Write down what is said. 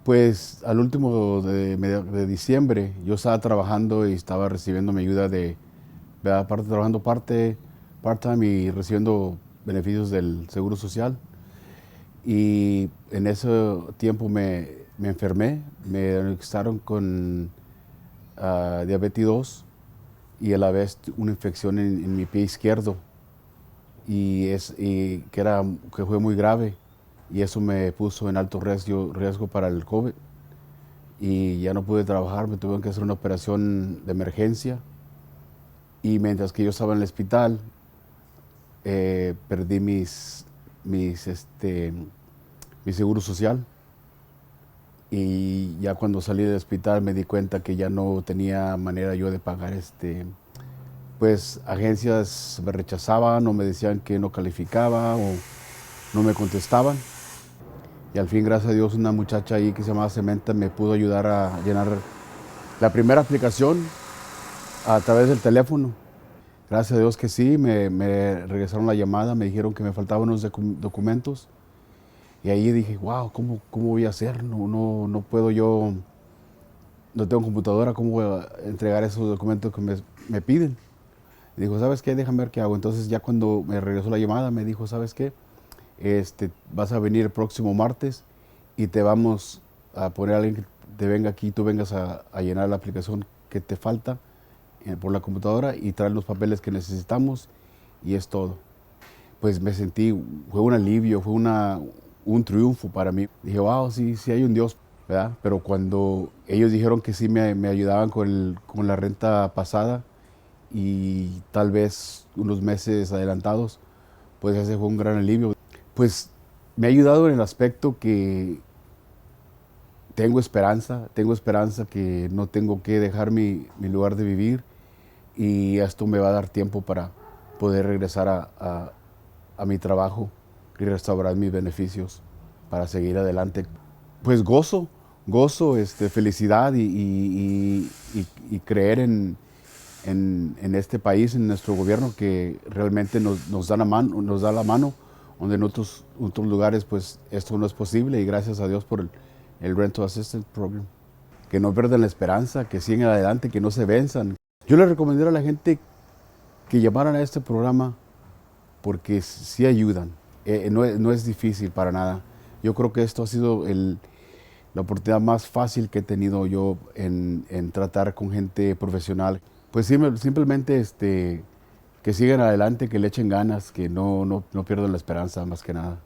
Pues al último de diciembre yo estaba trabajando y estaba recibiendo mi ayuda ¿verdad? Trabajando part-time y recibiendo beneficios del Seguro Social. Y en ese tiempo me enfermé, me diagnosticaron con diabetes 2 y a la vez una infección en mi pie izquierdo que fue muy grave, y eso me puso en alto riesgo para el COVID, y ya no pude trabajar, me tuvieron que hacer una operación de emergencia, y mientras que yo estaba en el hospital perdí mi seguro social. Y ya cuando salí del hospital me di cuenta que ya no tenía manera yo de pagar. Pues agencias me rechazaban o me decían que no calificaba o no me contestaban. Y al fin, gracias a Dios, una muchacha ahí que se llamaba Cementa me pudo ayudar a llenar la primera aplicación a través del teléfono. Gracias a Dios que sí, me regresaron la llamada, me dijeron que me faltaban unos documentos. Y ahí dije, wow, ¿cómo voy a hacer? No puedo yo, no tengo computadora, ¿cómo voy a entregar esos documentos que me piden? Y dijo, ¿sabes qué? Déjame ver qué hago. Entonces ya cuando me regresó la llamada me dijo, ¿sabes qué? Vas a venir el próximo martes y te vamos a poner a alguien que te venga aquí, tú vengas a llenar la aplicación que te falta por la computadora y traer los papeles que necesitamos, y es todo. Pues me sentí, fue un alivio, un triunfo para mí. Dije, wow, sí, sí hay un Dios, ¿verdad? Pero cuando ellos dijeron que sí me ayudaban con la renta pasada y tal vez unos meses adelantados, pues ese fue un gran alivio. Pues me ha ayudado en el aspecto que tengo esperanza que no tengo que dejar mi lugar de vivir, y esto me va a dar tiempo para poder regresar a mi trabajo y restaurar mis beneficios para seguir adelante. Pues gozo, felicidad y creer en este país, en nuestro gobierno, que realmente nos da la mano, donde en otros lugares pues esto no es posible, y gracias a Dios por el Rental Assistance Program. Que no pierdan la esperanza, que sigan adelante, que no se venzan. Yo le recomendaría a la gente que llamaran a este programa porque sí ayudan. No es difícil para nada. Yo creo que esto ha sido la oportunidad más fácil que he tenido yo en tratar con gente profesional. Pues simplemente que sigan adelante, que le echen ganas, que no pierdan la esperanza más que nada.